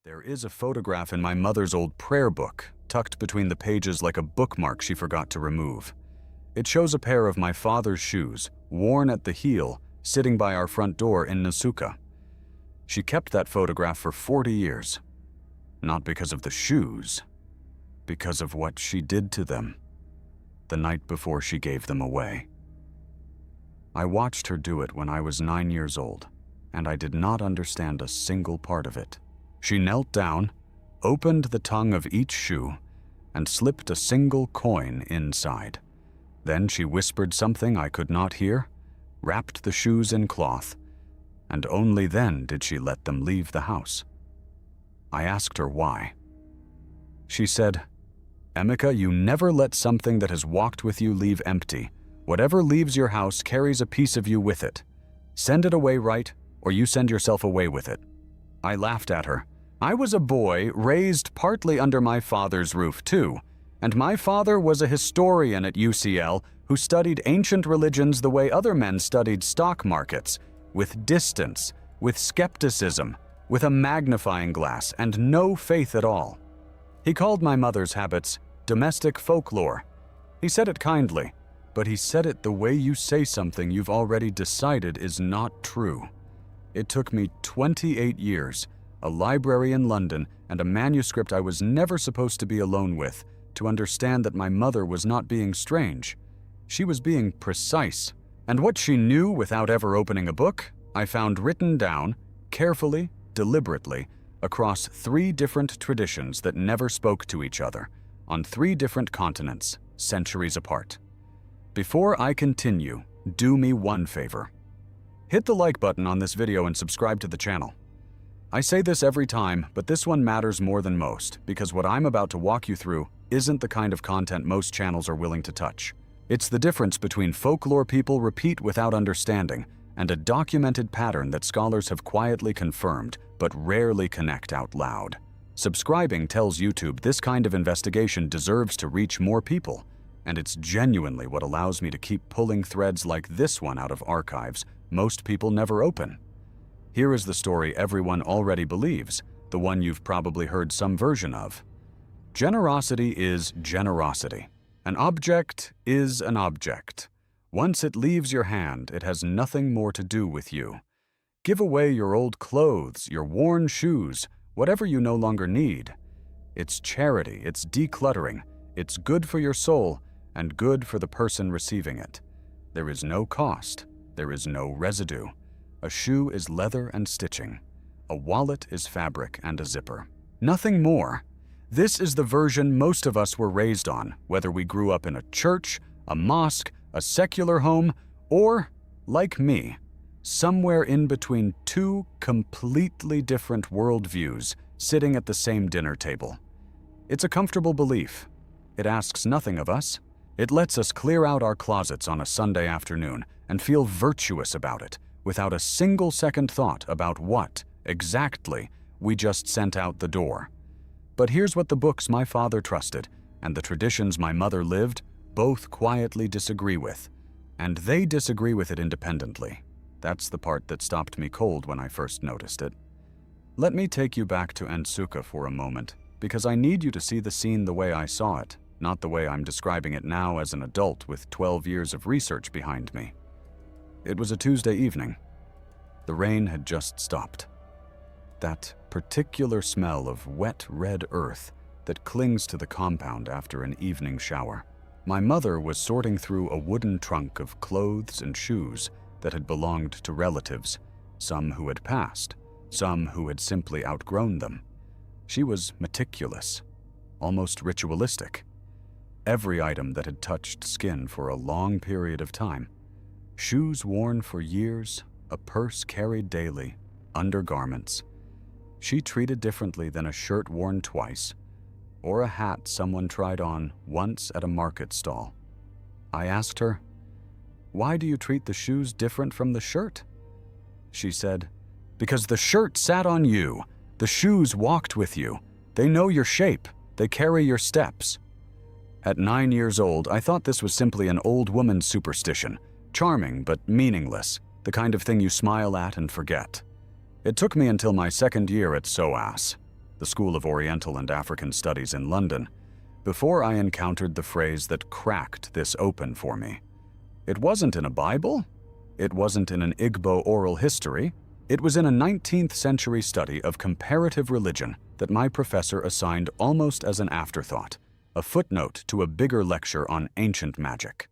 There is a photograph in my mother's old prayer book, tucked between the pages like a bookmark she forgot to remove. It shows a pair of my father's shoes, worn at the heel, sitting by our front door in Nasuka. She kept that photograph for 40 years. Not because of the shoes, because of what she did to them the night before she gave them away. I watched her do it when I was 9 years old, and I did not understand a single part of it. She knelt down, opened the tongue of each shoe, and slipped a single coin inside. Then she whispered something I could not hear, wrapped the shoes in cloth, and only then did she let them leave the house. I asked her why. She said, "Emeka, you never let something that has walked with you leave empty. Whatever leaves your house carries a piece of you with it. Send it away right, or you send yourself away with it." I laughed at her. I was a boy raised partly under my father's roof too, and my father was a historian at UCL who studied ancient religions the way other men studied stock markets, with distance, with skepticism, with a magnifying glass, and no faith at all. He called my mother's habits domestic folklore. He said it kindly, but he said it the way you say something you've already decided is not true. It took me 28 years, a library in London, and a manuscript I was never supposed to be alone with, to understand that my mother was not being strange. She was being precise, and what she knew without ever opening a book, I found written down, carefully, deliberately, across 3 different traditions that never spoke to each other, on 3 different continents, centuries apart. Before I continue, do me one favor. Hit the like button on this video and subscribe to the channel. I say this every time, but this one matters more than most, because what I'm about to walk you through isn't the kind of content most channels are willing to touch. It's the difference between folklore people repeat without understanding and a documented pattern that scholars have quietly confirmed but rarely connect out loud. Subscribing tells YouTube this kind of investigation deserves to reach more people, and it's genuinely what allows me to keep pulling threads like this one out of archives most people never open. Here is the story everyone already believes, the one you've probably heard some version of. Generosity is generosity. An object is an object. Once it leaves your hand, it has nothing more to do with you. Give away your old clothes, your worn shoes, whatever you no longer need. It's charity, it's decluttering, it's good for your soul, and good for the person receiving it. There is no cost, there is no residue. A shoe is leather and stitching. A wallet is fabric and a zipper. Nothing more. This is the version most of us were raised on, whether we grew up in a church, a mosque, a secular home, or, like me, somewhere in between 2 completely different worldviews sitting at the same dinner table. It's a comfortable belief. It asks nothing of us. It lets us clear out our closets on a Sunday afternoon and feel virtuous about it, without a single second thought about what, exactly, we just sent out the door. But here's what the books my father trusted and the traditions my mother lived both quietly disagree with. And they disagree with it independently. That's the part that stopped me cold when I first noticed it. Let me take you back to Nsuka for a moment, because I need you to see the scene the way I saw it, not the way I'm describing it now as an adult with 12 years of research behind me. It was a Tuesday evening. The rain had just stopped. That particular smell of wet red earth that clings to the compound after an evening shower. My mother was sorting through a wooden trunk of clothes and shoes that had belonged to relatives, some who had passed, some who had simply outgrown them. She was meticulous, almost ritualistic. Every item that had touched skin for a long period of time. Shoes worn for years, a purse carried daily, undergarments. She treated differently than a shirt worn twice, or a hat someone tried on once at a market stall. I asked her, "Why do you treat the shoes different from the shirt?" She said, "Because the shirt sat on you, the shoes walked with you. They know your shape, they carry your steps." At 9 years old, I thought this was simply an old woman's superstition, charming but meaningless, the kind of thing you smile at and forget. It took me until my second year at SOAS. the School of Oriental and African Studies in London, before I encountered the phrase that cracked this open for me. It wasn't in a Bible. It wasn't in an Igbo oral history. It was in a 19th century study of comparative religion that my professor assigned almost as an afterthought, a footnote to a bigger lecture on ancient magic.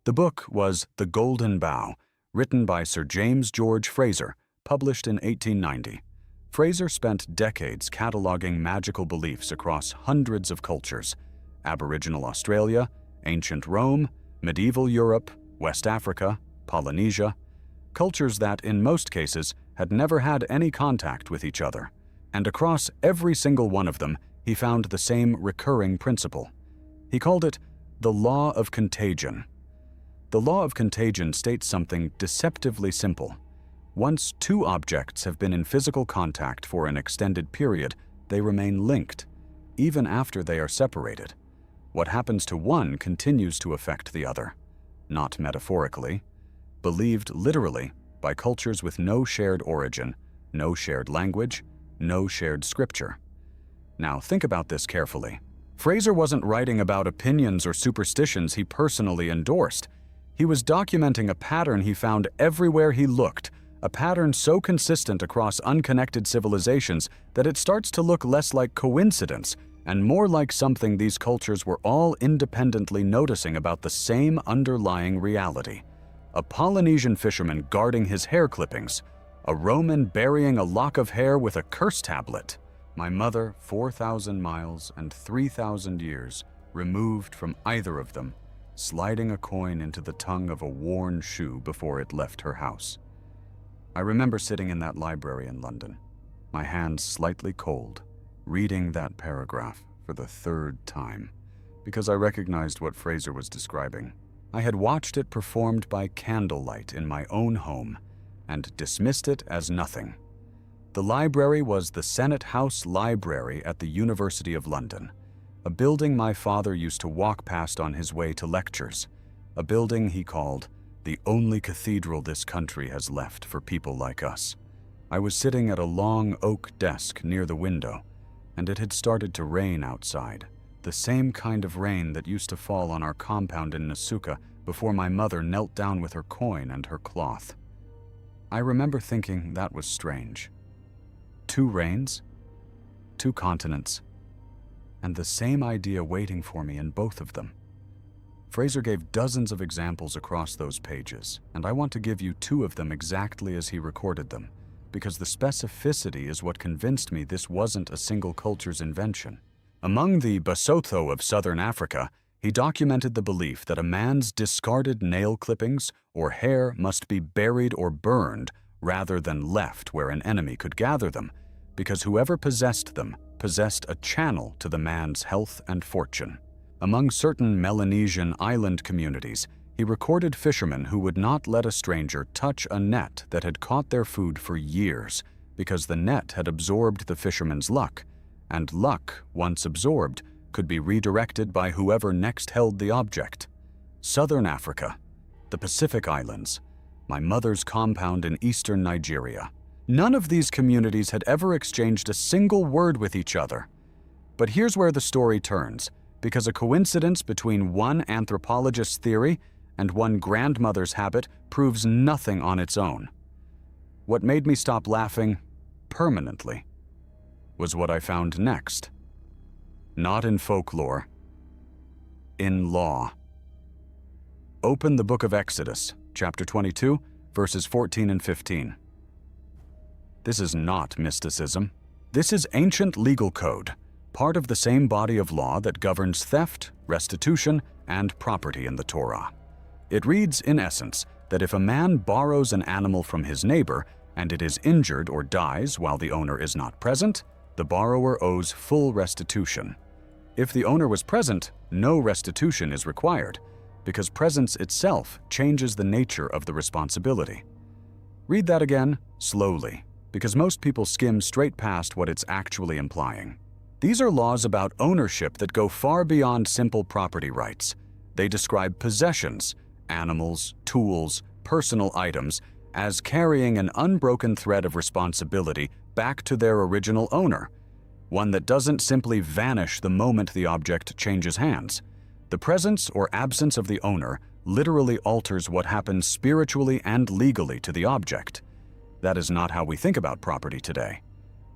The book was The Golden Bough, written by Sir James George Frazer, published in 1890. Frazer spent decades cataloging magical beliefs across hundreds of cultures: Aboriginal Australia, ancient Rome, medieval Europe, West Africa, Polynesia, cultures that, in most cases, had never had any contact with each other. And across every single one of them, he found the same recurring principle. He called it the law of contagion. The law of contagion states something deceptively simple. Once two objects have been in physical contact for an extended period, they remain linked, even after they are separated. What happens to one continues to affect the other, not metaphorically, believed literally by cultures with no shared origin, no shared language, no shared scripture. Now think about this carefully. Frazer wasn't writing about opinions or superstitions he personally endorsed. He was documenting a pattern he found everywhere he looked, a pattern so consistent across unconnected civilizations that it starts to look less like coincidence and more like something these cultures were all independently noticing about the same underlying reality. A Polynesian fisherman guarding his hair clippings, a Roman burying a lock of hair with a curse tablet. My mother, 4,000 miles and 3,000 years removed from either of them, sliding a coin into the tongue of a worn shoe before it left her house. I remember sitting in that library in London, my hands slightly cold, reading that paragraph for the third time, because I recognized what Frazer was describing. I had watched it performed by candlelight in my own home and dismissed it as nothing. The library was the Senate House Library at the University of London, a building my father used to walk past on his way to lectures, a building he called the only cathedral this country has left for people like us. I was sitting at a long oak desk near the window, and it had started to rain outside, the same kind of rain that used to fall on our compound in Nasuka before my mother knelt down with her coin and her cloth. I remember thinking that was strange. 2 rains, 2 continents, and the same idea waiting for me in both of them. Frazer gave dozens of examples across those pages, and I want to give you 2 of them exactly as he recorded them, because the specificity is what convinced me this wasn't a single culture's invention. Among the Basotho of southern Africa, he documented the belief that a man's discarded nail clippings or hair must be buried or burned rather than left where an enemy could gather them, because whoever possessed them possessed a channel to the man's health and fortune. Among certain Melanesian island communities, he recorded fishermen who would not let a stranger touch a net that had caught their food for years because the net had absorbed the fisherman's luck, and luck, once absorbed, could be redirected by whoever next held the object. Southern Africa, the Pacific Islands, my mother's compound in eastern Nigeria. None of these communities had ever exchanged a single word with each other. But here's where the story turns, because a coincidence between one anthropologist's theory and one grandmother's habit proves nothing on its own. What made me stop laughing permanently was what I found next. Not in folklore, in law. Open the book of Exodus, chapter 22, verses 14 and 15. This is not mysticism. This is ancient legal code, part of the same body of law that governs theft, restitution, and property in the Torah. It reads, in essence, that if a man borrows an animal from his neighbor and it is injured or dies while the owner is not present, the borrower owes full restitution. If the owner was present, no restitution is required, because presence itself changes the nature of the responsibility. Read that again, slowly, because most people skim straight past what it's actually implying. These are laws about ownership that go far beyond simple property rights. They describe possessions, animals, tools, personal items, as carrying an unbroken thread of responsibility back to their original owner. one that doesn't simply vanish the moment the object changes hands. The presence or absence of the owner literally alters what happens spiritually and legally to the object. That is not how we think about property today.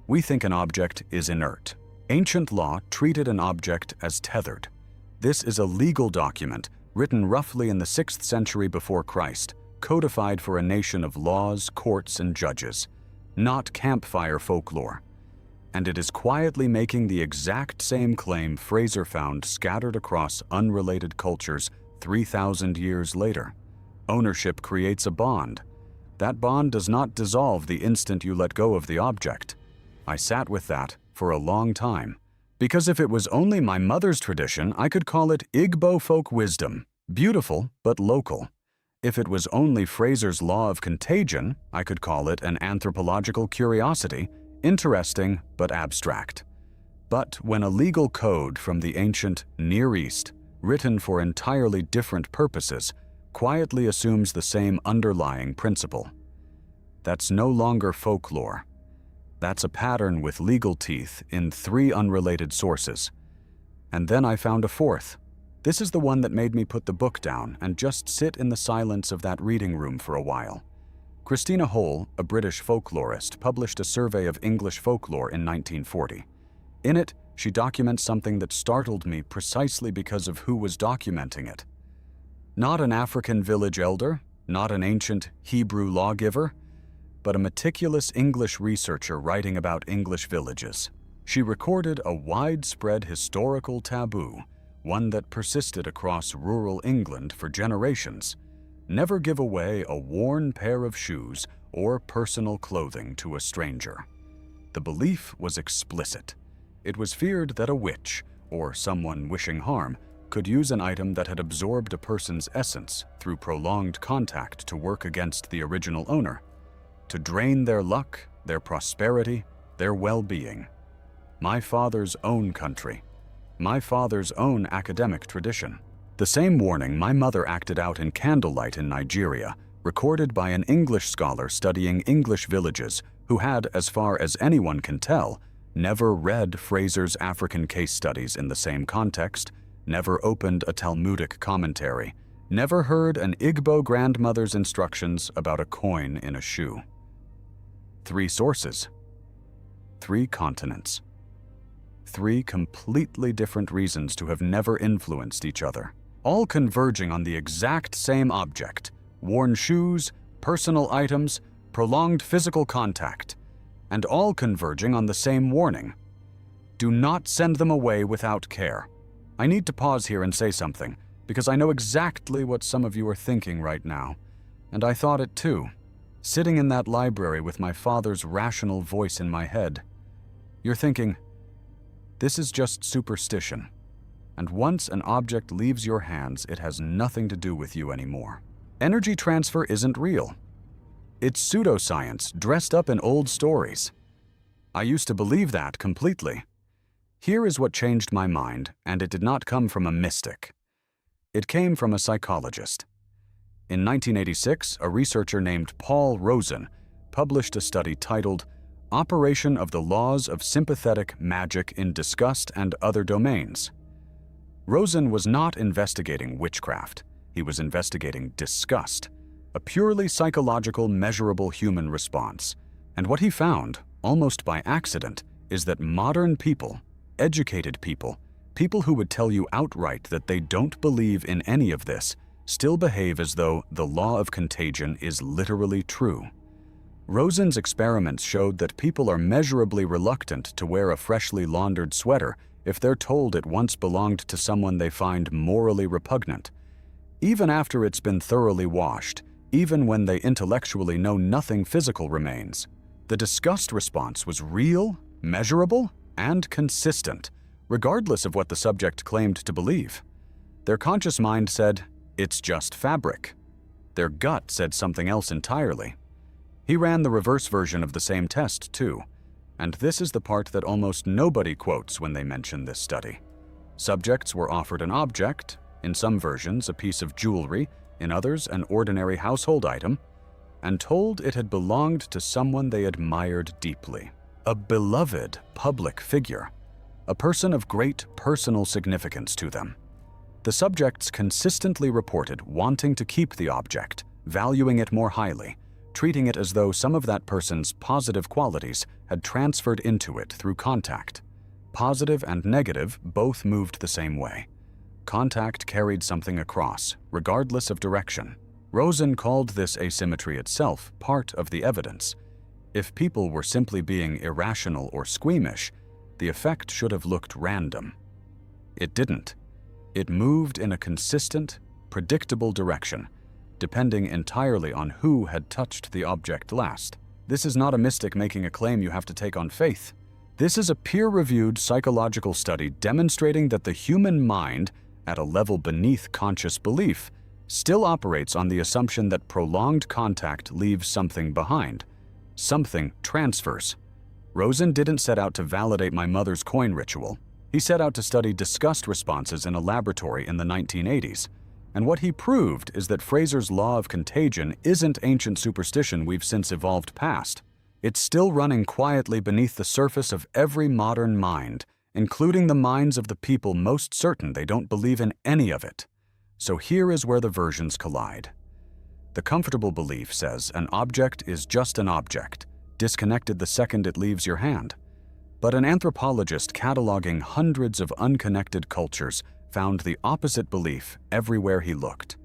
We think an object is inert. Ancient law treated an object as tethered. This is a legal document written roughly in the 6th century before Christ, codified for a nation of laws, courts, and judges, not campfire folklore. And it is quietly making the exact same claim Frazer found scattered across unrelated cultures 3,000 years later. Ownership creates a bond. That bond does not dissolve the instant you let go of the object. I sat with that for a long time, because if it was only my mother's tradition, I could call it Igbo folk wisdom, beautiful but local. If it was only Frazer's law of contagion, I could call it an anthropological curiosity, interesting but abstract. But when a legal code from the ancient Near East, written for entirely different purposes, quietly assumes the same underlying principle, that's no longer folklore. That's a pattern with legal teeth in 3 unrelated sources. And then I found a 4th. This is the one that made me put the book down and just sit in the silence of that reading room for a while. Christina, a British folklorist, published a survey of English folklore in 1940. In it, she documents something that startled me precisely because of who was documenting it. Not an African village elder, not an ancient Hebrew lawgiver, but a meticulous English researcher writing about English villages. She recorded a widespread historical taboo, one that persisted across rural England for generations. Never give away a worn pair of shoes or personal clothing to a stranger. The belief was explicit. It was feared that a witch, or someone wishing harm, could use an item that had absorbed a person's essence through prolonged contact to work against the original owner, to drain their luck, their prosperity, their well-being. My father's own country, my father's own academic tradition. The same warning my mother acted out in candlelight in Nigeria, recorded by an English scholar studying English villages who had, as far as anyone can tell, never read Frazer's African case studies in the same context, never opened a Talmudic commentary, never heard an Igbo grandmother's instructions about a coin in a shoe. 3 sources, 3 continents, 3 completely different reasons to have never influenced each other, all converging on the exact same object: worn shoes, personal items, prolonged physical contact, and all converging on the same warning: do not send them away without care. I need to pause here and say something, because I know exactly what some of you are thinking right now, and I thought it too, sitting in that library with my father's rational voice in my head. You're thinking, this is just superstition, and once an object leaves your hands, it has nothing to do with you anymore. Energy transfer isn't real. It's pseudoscience dressed up in old stories. I used to believe that completely. Here is what changed my mind, and it did not come from a mystic. It came from a psychologist. In 1986, a researcher named Paul Rozin published a study titled Operation of the Laws of Sympathetic Magic in Disgust and Other Domains. Rozin was not investigating witchcraft. He was investigating disgust, a purely psychological, measurable human response. And what he found, almost by accident, is that modern people, educated people, people who would tell you outright that they don't believe in any of this, still behave as though the law of contagion is literally true. Rosin's experiments showed that people are measurably reluctant to wear a freshly laundered sweater if they're told it once belonged to someone they find morally repugnant. Even after it's been thoroughly washed, even when they intellectually know nothing physical remains, the disgust response was real, measurable, and consistent, regardless of what the subject claimed to believe. Their conscious mind said, "It's just fabric." Their gut said something else entirely. He ran the reverse version of the same test, too, and this is the part that almost nobody quotes when they mention this study. Subjects were offered an object, in some versions a piece of jewelry, in others an ordinary household item, and told it had belonged to someone they admired deeply. a beloved public figure, a person of great personal significance to them. The subjects consistently reported wanting to keep the object, valuing it more highly, treating it as though some of that person's positive qualities had transferred into it through contact. Positive and negative both moved the same way. Contact carried something across, regardless of direction. Rozin called this asymmetry itself part of the evidence. If people were simply being irrational or squeamish, the effect should have looked random. It didn't. It moved in a consistent, predictable direction, depending entirely on who had touched the object last. This is not a mystic making a claim you have to take on faith. This is a peer-reviewed psychological study demonstrating that the human mind, at a level beneath conscious belief, still operates on the assumption that prolonged contact leaves something behind. Something transfers. Rozin didn't set out to validate my mother's coin ritual. He set out to study disgust responses in a laboratory in the 1980s. And what he proved is that Frazer's law of contagion isn't ancient superstition we've since evolved past. It's still running quietly beneath the surface of every modern mind, including the minds of the people most certain they don't believe in any of it. So here is where the versions collide. The comfortable belief says an object is just an object, disconnected the second it leaves your hand. But an anthropologist cataloging hundreds of unconnected cultures found the opposite belief everywhere he looked.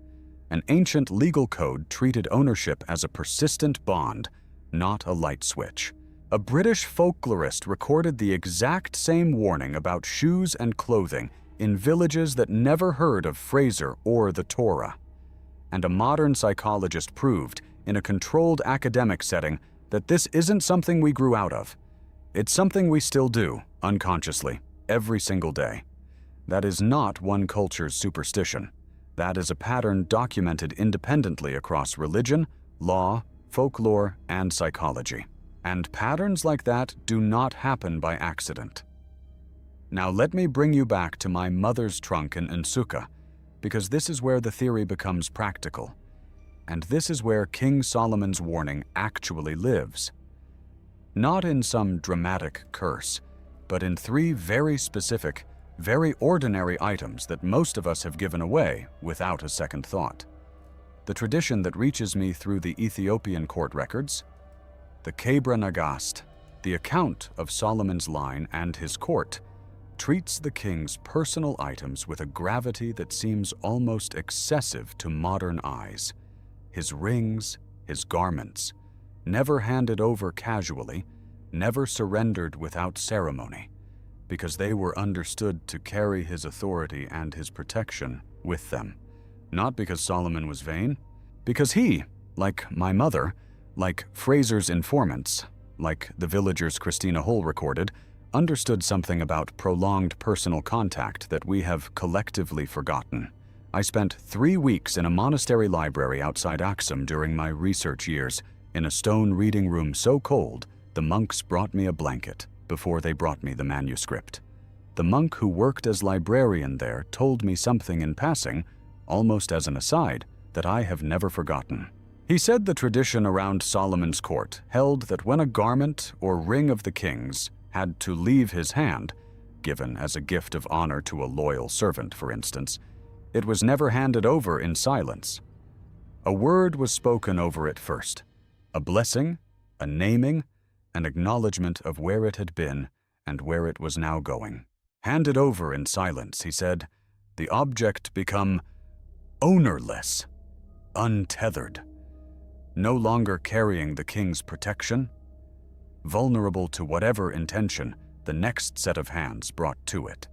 An ancient legal code treated ownership as a persistent bond, not a light switch. A British folklorist recorded the exact same warning about shoes and clothing in villages that never heard of Frazer or the Torah. And a modern psychologist proved, in a controlled academic setting, that this isn't something we grew out of. It's something we still do, unconsciously, every single day. That is not one culture's superstition. That is a pattern documented independently across religion, law, folklore, and psychology. And patterns like that do not happen by accident. Now let me bring you back to my mother's trunk in Nsukka, because this is where the theory becomes practical. And this is where King Solomon's warning actually lives. Not in some dramatic curse, but in three very specific, very ordinary items that most of us have given away without a second thought. The tradition that reaches me through the Ethiopian court records, the Kebra Nagast, the account of Solomon's line and his court, treats the king's personal items with a gravity that seems almost excessive to modern eyes. His rings, his garments, never handed over casually, never surrendered without ceremony, because they were understood to carry his authority and his protection with them. Not because Solomon was vain, because he, like my mother, like Frazer's informants, like the villagers Christina recorded, understood something about prolonged personal contact that we have collectively forgotten. I spent 3 weeks in a monastery library outside Aksum during my research years, in a stone reading room so cold, the monks brought me a blanket before they brought me the manuscript. The monk who worked as librarian there told me something in passing, almost as an aside, that I have never forgotten. He said the tradition around Solomon's court held that when a garment or ring of the king's had to leave his hand, given as a gift of honor to a loyal servant, for instance, it was never handed over in silence. A word was spoken over it first, a blessing, a naming, an acknowledgement of where it had been and where it was now going. Handed over in silence, he said, the object become ownerless, untethered, no longer carrying the king's protection, vulnerable to whatever intention the next set of hands brought to it.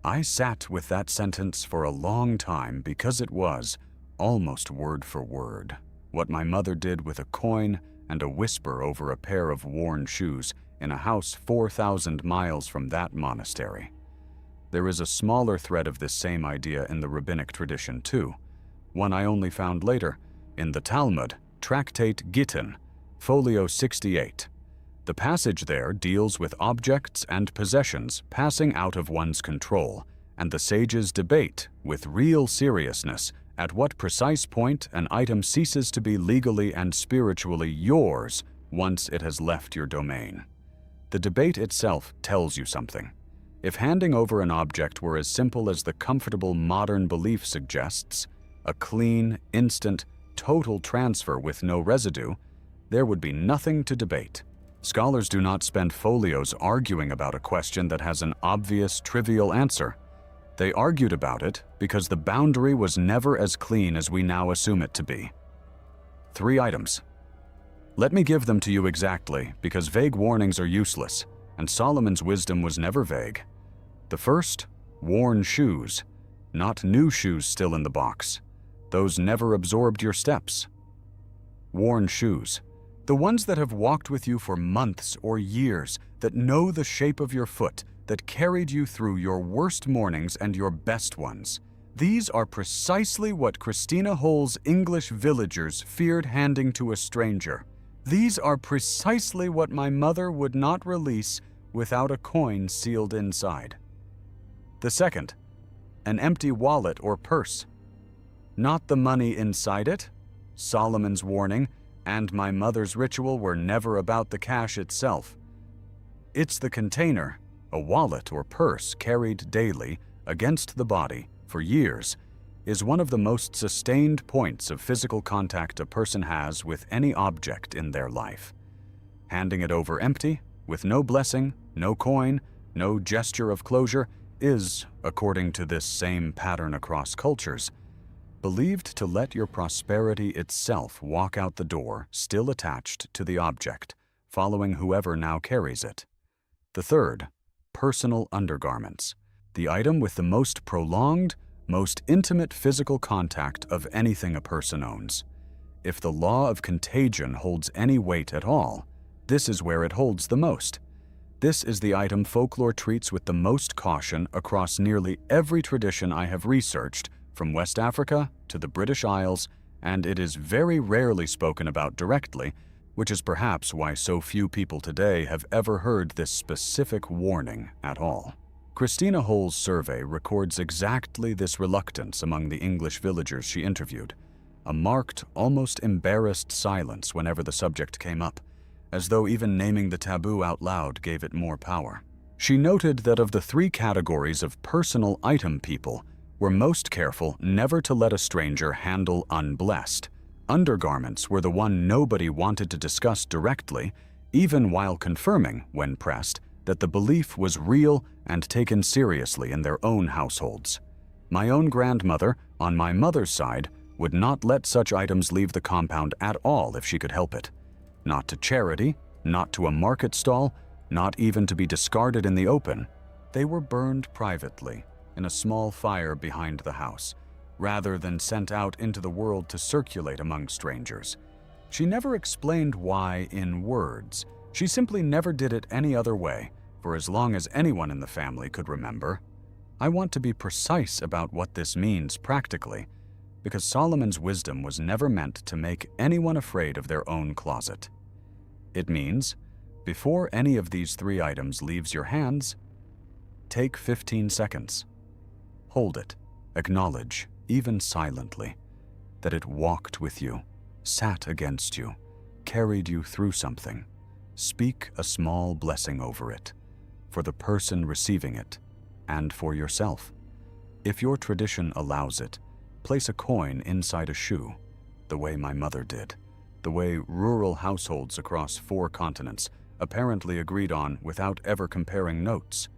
I sat with that sentence for a long time because it was, almost word for word, what my mother did with a coin and a whisper over a pair of worn shoes in a house 4,000 miles from that monastery. There is a smaller thread of this same idea in the rabbinic tradition too, one I only found later, in the Talmud, Tractate Gittin, folio 68. The passage there deals with objects and possessions passing out of one's control, and the sages debate, with real seriousness, at what precise point an item ceases to be legally and spiritually yours once it has left your domain. The debate itself tells you something. If handing over an object were as simple as the comfortable modern belief suggests, a clean, instant, total transfer with no residue, there would be nothing to debate. Scholars do not spend folios arguing about a question that has an obvious, trivial answer. They argued about it because the boundary was never as clean as we now assume it to be. 3 items. Let me give them to you exactly, because vague warnings are useless, and Solomon's wisdom was never vague. The first, worn shoes, not new shoes still in the box. Those never absorbed your steps. Worn shoes, the ones that have walked with you for months or years, that know the shape of your foot, that carried you through your worst mornings and your best ones. These are precisely what Christina Hull's English villagers feared handing to a stranger. These are precisely what my mother would not release without a coin sealed inside. The second, an empty wallet or purse. Not the money inside it. Solomon's warning and my mother's ritual were never about the cash itself. It's the container, a wallet or purse carried daily against the body for years, is one of the most sustained points of physical contact a person has with any object in their life. Handing it over empty, with no blessing, no coin, no gesture of closure, is, according to this same pattern across cultures, believed to let your prosperity itself walk out the door, still attached to the object, following whoever now carries it. The third, personal undergarments, the item with the most prolonged, most intimate physical contact of anything a person owns. If the law of contagion holds any weight at all, this is where it holds the most. This is the item folklore treats with the most caution across nearly every tradition I have researched, from West Africa to the British Isles, and it is very rarely spoken about directly, which is perhaps why so few people today have ever heard this specific warning at all. Christina Hull's survey records exactly this reluctance among the English villagers she interviewed, a marked, almost embarrassed silence whenever the subject came up, as though even naming the taboo out loud gave it more power. She noted that of the 3 categories of personal item people, were most careful never to let a stranger handle unblessed. Undergarments were the one nobody wanted to discuss directly, even while confirming, when pressed, that the belief was real and taken seriously in their own households. My own grandmother, on my mother's side, would not let such items leave the compound at all if she could help it. Not to charity, not to a market stall, not even to be discarded in the open. They were burned privately, in a small fire behind the house, rather than sent out into the world to circulate among strangers. She never explained why in words. She simply never did it any other way, for as long as anyone in the family could remember. I want to be precise about what this means practically, because Solomon's wisdom was never meant to make anyone afraid of their own closet. It means, before any of these 3 items leaves your hands, take 15 seconds. Hold it, acknowledge, even silently, that it walked with you, sat against you, carried you through something. Speak a small blessing over it, for the person receiving it, and for yourself. If your tradition allows it, place a coin inside a shoe, the way my mother did, the way rural households across 4 continents apparently agreed on without ever comparing notes.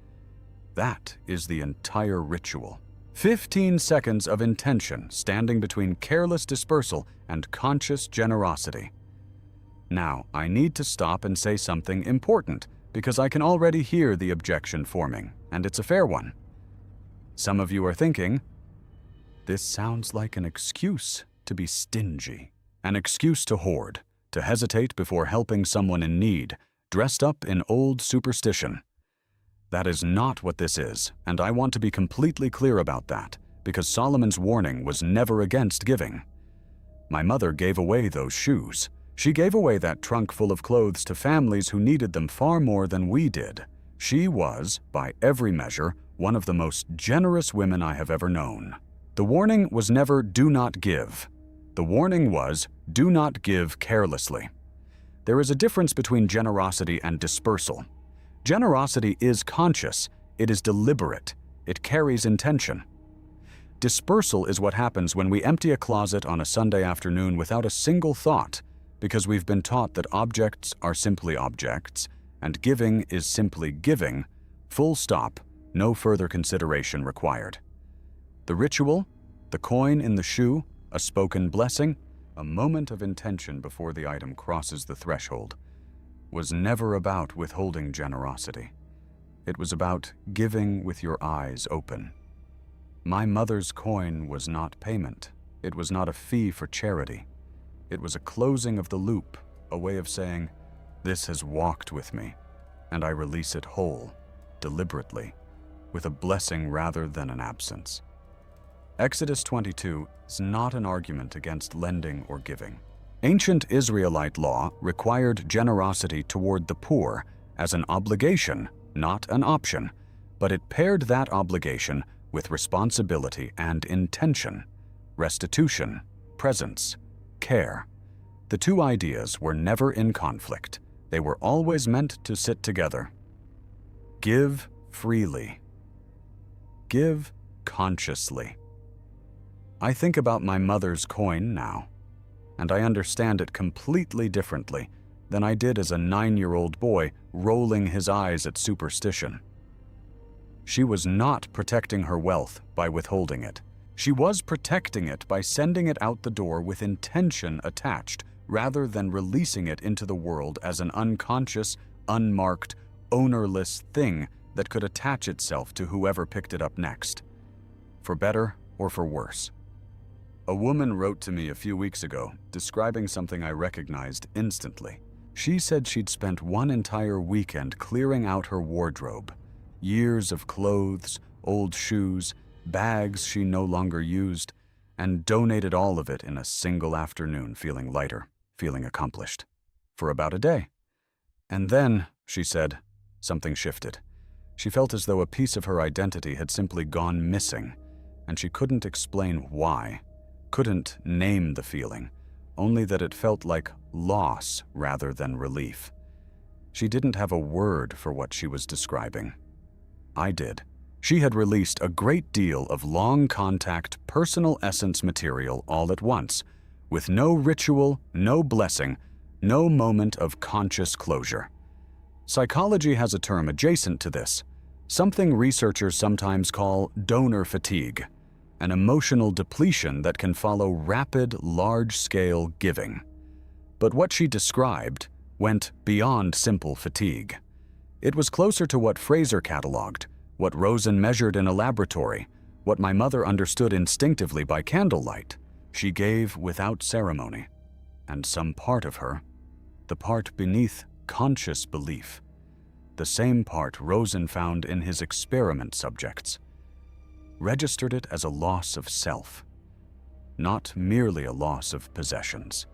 That is the entire ritual. 15 seconds of intention standing between careless dispersal and conscious generosity. Now, I need to stop and say something important, because I can already hear the objection forming, and it's a fair one. Some of you are thinking, this sounds like an excuse to be stingy, an excuse to hoard, to hesitate before helping someone in need, dressed up in old superstition. That is not what this is, and I want to be completely clear about that, because Solomon's warning was never against giving. My mother gave away those shoes. She gave away that trunk full of clothes to families who needed them far more than we did. She was, by every measure, one of the most generous women I have ever known. The warning was never do not give. The warning was do not give carelessly. There is a difference between generosity and dispersal. Generosity is conscious, it is deliberate, it carries intention. Dispersal is what happens when we empty a closet on a Sunday afternoon without a single thought, because we've been taught that objects are simply objects, and giving is simply giving, full stop, no further consideration required. The ritual, the coin in the shoe, a spoken blessing, a moment of intention before the item crosses the threshold, was never about withholding generosity. It was about giving with your eyes open. My mother's coin was not payment. It was not a fee for charity. It was a closing of the loop, a way of saying, "This has walked with me, and I release it whole, deliberately, with a blessing rather than an absence." Exodus 22 is not an argument against lending or giving. Ancient Israelite law required generosity toward the poor as an obligation, not an option, but it paired that obligation with responsibility and intention, restitution, presence, care. The two ideas were never in conflict. They were always meant to sit together. Give freely. Give consciously. I think about my mother's coin now, and I understand it completely differently than I did as a 9-year-old boy rolling his eyes at superstition. She was not protecting her wealth by withholding it. She was protecting it by sending it out the door with intention attached, rather than releasing it into the world as an unconscious, unmarked, ownerless thing that could attach itself to whoever picked it up next, for better or for worse. A woman wrote to me a few weeks ago, describing something I recognized instantly. She said she'd spent one entire weekend clearing out her wardrobe. Years of clothes, old shoes, bags she no longer used, and donated all of it in a single afternoon, feeling lighter, feeling accomplished, for about a day. And then, she said, something shifted. She felt as though a piece of her identity had simply gone missing, and she couldn't explain why, couldn't name the feeling, only that it felt like loss rather than relief. She didn't have a word for what she was describing. I did. She had released a great deal of long-contact, personal essence material all at once, with no ritual, no blessing, no moment of conscious closure. Psychology has a term adjacent to this, something researchers sometimes call donor fatigue, an emotional depletion that can follow rapid, large-scale giving. But what she described went beyond simple fatigue. It was closer to what Frazer cataloged, what Rozin measured in a laboratory, what my mother understood instinctively by candlelight. She gave without ceremony, and some part of her, the part beneath conscious belief, the same part Rozin found in his experiment subjects, registered it as a loss of self, not merely a loss of possessions.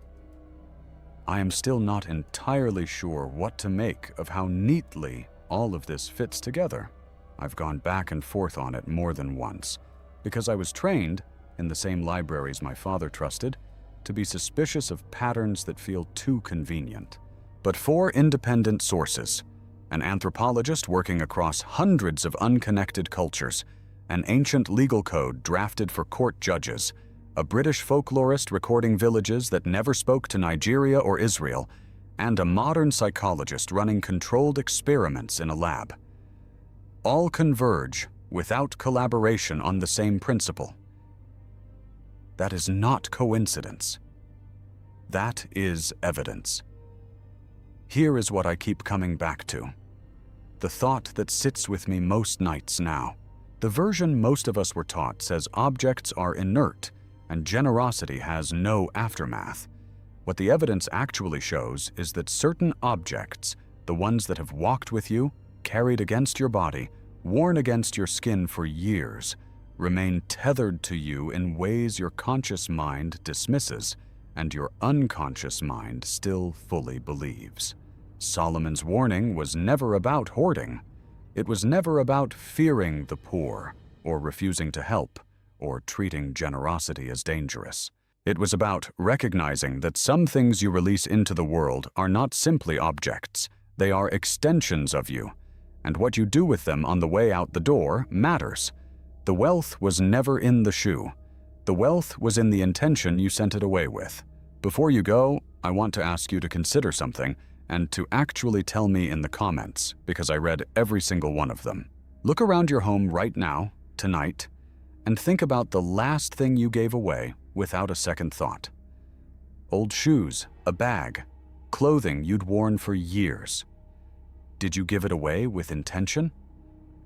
I am still not entirely sure what to make of how neatly all of this fits together. I've gone back and forth on it more than once, because I was trained, in the same libraries my father trusted, to be suspicious of patterns that feel too convenient. But 4 independent sources, an anthropologist working across hundreds of unconnected cultures, an ancient legal code drafted for court judges, a British folklorist recording villages that never spoke to Nigeria or Israel, and a modern psychologist running controlled experiments in a lab. All converge without collaboration on the same principle. That is not coincidence. That is evidence. Here is what I keep coming back to. The thought that sits with me most nights now. The version most of us were taught says objects are inert and generosity has no aftermath. What the evidence actually shows is that certain objects, the ones that have walked with you, carried against your body, worn against your skin for years, remain tethered to you in ways your conscious mind dismisses and your unconscious mind still fully believes. Solomon's warning was never about hoarding. It was never about fearing the poor, or refusing to help, or treating generosity as dangerous. It was about recognizing that some things you release into the world are not simply objects, they are extensions of you, and what you do with them on the way out the door matters. The wealth was never in the shoe. The wealth was in the intention you sent it away with. Before you go, I want to ask you to consider something and to actually tell me in the comments, because I read every single one of them. Look around your home right now, tonight, and think about the last thing you gave away without a second thought. Old shoes, a bag, clothing you'd worn for years. Did you give it away with intention?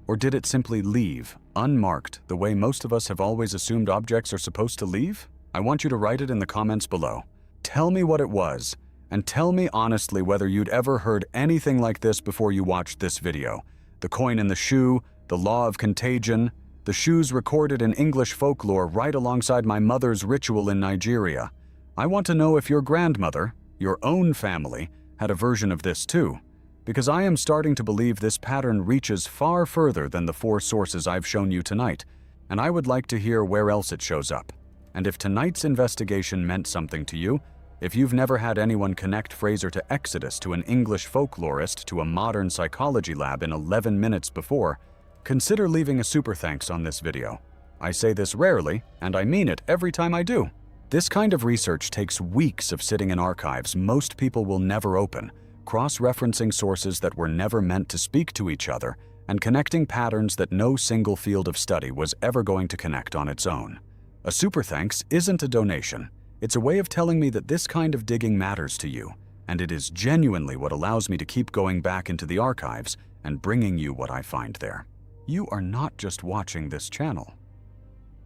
Or did it simply leave, unmarked, the way most of us have always assumed objects are supposed to leave? I want you to write it in the comments below. Tell me what it was, and tell me honestly whether you'd ever heard anything like this before you watched this video. The coin in the shoe, the law of contagion, the shoes recorded in English folklore right alongside my mother's ritual in Nigeria. I want to know if your grandmother, your own family, had a version of this too, because I am starting to believe this pattern reaches far further than the 4 sources I've shown you tonight, and I would like to hear where else it shows up. And if tonight's investigation meant something to you, if you've never had anyone connect Frazer to Exodus, to an English folklorist, to a modern psychology lab in 11 minutes before, consider leaving a super thanks on this video. I say this rarely, and I mean it every time I do. This kind of research takes weeks of sitting in archives most people will never open, cross-referencing sources that were never meant to speak to each other, and connecting patterns that no single field of study was ever going to connect on its own. A super thanks isn't a donation. It's a way of telling me that this kind of digging matters to you, and it is genuinely what allows me to keep going back into the archives and bringing you what I find there. You are not just watching this channel.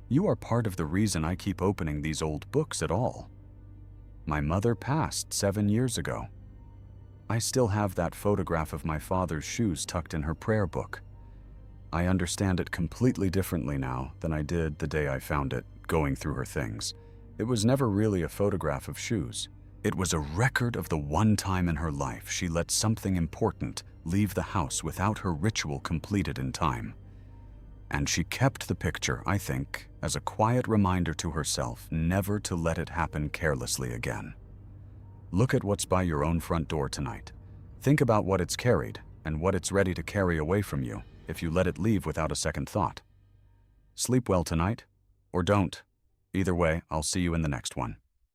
You are part of the reason I keep opening these old books at all. My mother passed 7 years ago. I still have that photograph of my father's shoes tucked in her prayer book. I understand it completely differently now than I did the day I found it, going through her things. It was never really a photograph of shoes. It was a record of the one time in her life she let something important leave the house without her ritual completed in time. And she kept the picture, I think, as a quiet reminder to herself never to let it happen carelessly again. Look at what's by your own front door tonight. Think about what it's carried and what it's ready to carry away from you if you let it leave without a second thought. Sleep well tonight, or don't. Either way, I'll see you in the next one.